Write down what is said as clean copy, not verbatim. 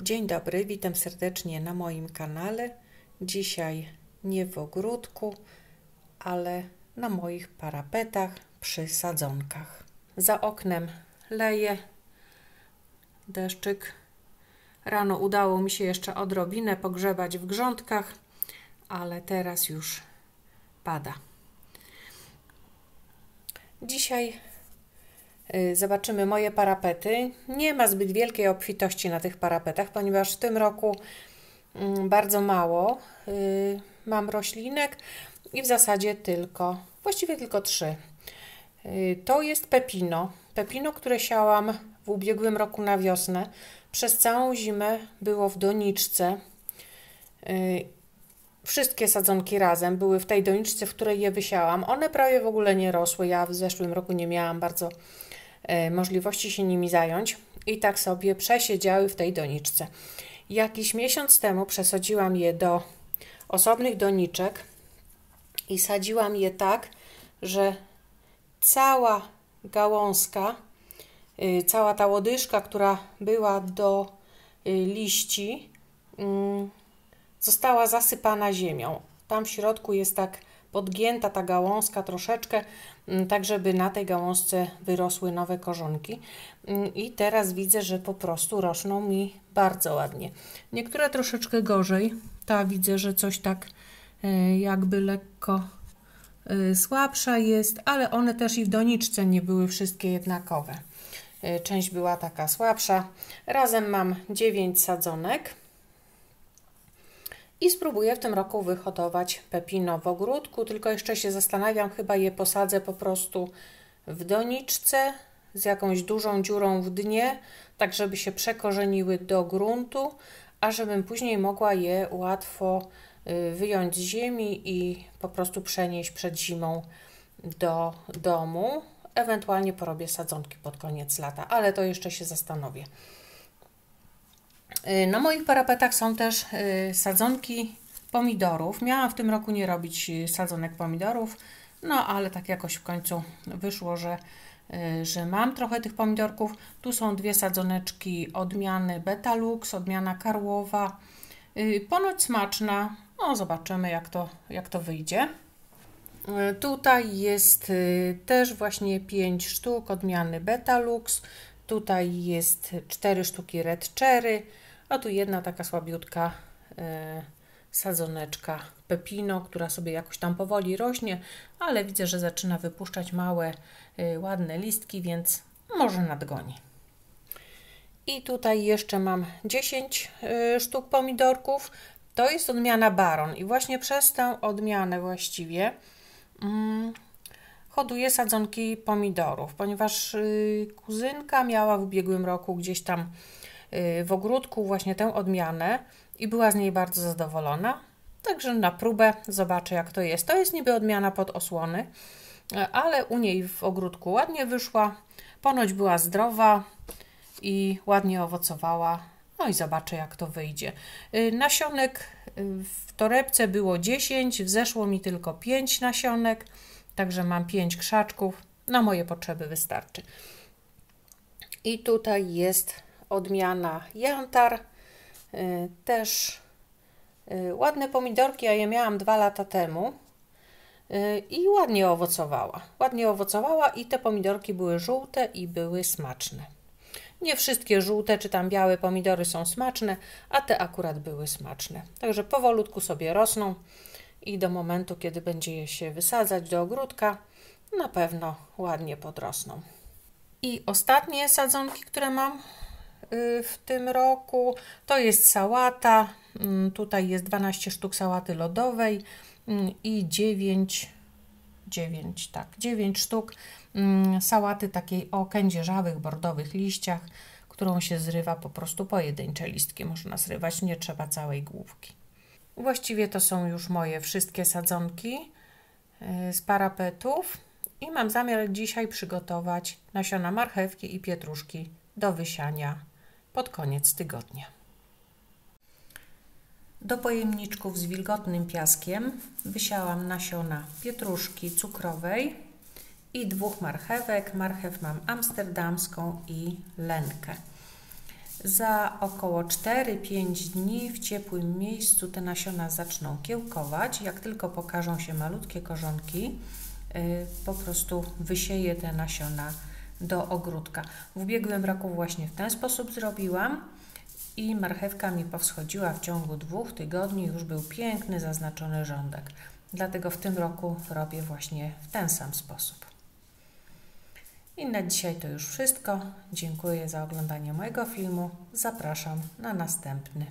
Dzień dobry, witam serdecznie na moim kanale. Dzisiaj nie w ogródku, ale na moich parapetach przy sadzonkach. Za oknem leje deszczyk. Rano udało mi się jeszcze odrobinę pogrzebać w grządkach, ale teraz już pada. Dzisiaj zobaczymy moje parapety. Nie ma zbyt wielkiej obfitości na tych parapetach, ponieważ w tym roku bardzo mało mam roślinek i w zasadzie właściwie tylko 3. To jest pepino. Pepino, które siałam w ubiegłym roku na wiosnę. Przez całą zimę było w doniczce. Wszystkie sadzonki razem były w tej doniczce, w której je wysiałam. One prawie w ogóle nie rosły. Ja w zeszłym roku nie miałam bardzo możliwości się nimi zająć i tak sobie przesiedziały w tej doniczce. Jakiś miesiąc temu przesadziłam je do osobnych doniczek i sadziłam je tak, że cała gałązka, cała ta łodyżka, która była do liści, została zasypana ziemią. Tam w środku jest tak podgięta ta gałązka troszeczkę, tak żeby na tej gałązce wyrosły nowe korzonki. I teraz widzę, że po prostu rosną mi bardzo ładnie. Niektóre troszeczkę gorzej. Ta widzę, że coś tak jakby lekko słabsza jest, ale one też i w doniczce nie były wszystkie jednakowe. Część była taka słabsza. Razem mam 9 sadzonek. I spróbuję w tym roku wyhodować pepino w ogródku, tylko jeszcze się zastanawiam, chyba je posadzę po prostu w doniczce z jakąś dużą dziurą w dnie, tak żeby się przekorzeniły do gruntu, a żebym później mogła je łatwo wyjąć z ziemi i po prostu przenieść przed zimą do domu. Ewentualnie porobię sadzonki pod koniec lata, ale to jeszcze się zastanowię. Na moich parapetach są też sadzonki pomidorów. Miałam w tym roku nie robić sadzonek pomidorów, no ale tak jakoś w końcu wyszło, że mam trochę tych pomidorków. Tu są 2 sadzoneczki odmiany Betalux, odmiana karłowa. Ponoć smaczna. No zobaczymy jak to wyjdzie. Tutaj jest też właśnie 5 sztuk odmiany Betalux. Tutaj jest 4 sztuki Red Cherry, a tu jedna taka słabiutka sadzoneczka pepino, która sobie jakoś tam powoli rośnie, ale widzę, że zaczyna wypuszczać małe, ładne listki, więc może nadgoni. I tutaj jeszcze mam 10 sztuk pomidorków. To jest odmiana Baron i właśnie przez tę odmianę właściwie hoduję sadzonki pomidorów, ponieważ kuzynka miała w ubiegłym roku gdzieś tam w ogródku właśnie tę odmianę i była z niej bardzo zadowolona. Także na próbę zobaczę jak to jest. To jest niby odmiana pod osłony, ale u niej w ogródku ładnie wyszła. Ponoć była zdrowa i ładnie owocowała. No i zobaczę jak to wyjdzie. Nasionek w torebce było 10, wzeszło mi tylko 5 nasionek. Także mam 5 krzaczków, na moje potrzeby wystarczy. I tutaj jest odmiana Jantar, też ładne pomidorki, ja je miałam 2 lata temu i ładnie owocowała. Ładnie owocowała i te pomidorki były żółte i były smaczne. Nie wszystkie żółte czy tam białe pomidory są smaczne, a te akurat były smaczne. Także powolutku sobie rosną. I do momentu, kiedy będzie je się wysadzać do ogródka, na pewno ładnie podrosną. I ostatnie sadzonki, które mam w tym roku, to jest sałata. Tutaj jest 12 sztuk sałaty lodowej i 9 sztuk sałaty takiej o kędzierzałych, bordowych liściach, którą się zrywa po prostu pojedyncze listki. Można zrywać, nie trzeba całej główki. Właściwie to są już moje wszystkie sadzonki z parapetów i mam zamiar dzisiaj przygotować nasiona marchewki i pietruszki do wysiania pod koniec tygodnia. Do pojemniczków z wilgotnym piaskiem wysiałam nasiona pietruszki cukrowej i 2 marchewek. Marchew mam amsterdamską i lenkę. Za około 4-5 dni w ciepłym miejscu te nasiona zaczną kiełkować. Jak tylko pokażą się malutkie korzonki, po prostu wysieję te nasiona do ogródka. W ubiegłym roku właśnie w ten sposób zrobiłam i marchewka mi powschodziła w ciągu 2 tygodni. Już był piękny, zaznaczony rządek. Dlatego w tym roku robię właśnie w ten sam sposób. I na dzisiaj to już wszystko. Dziękuję za oglądanie mojego filmu. Zapraszam na następny.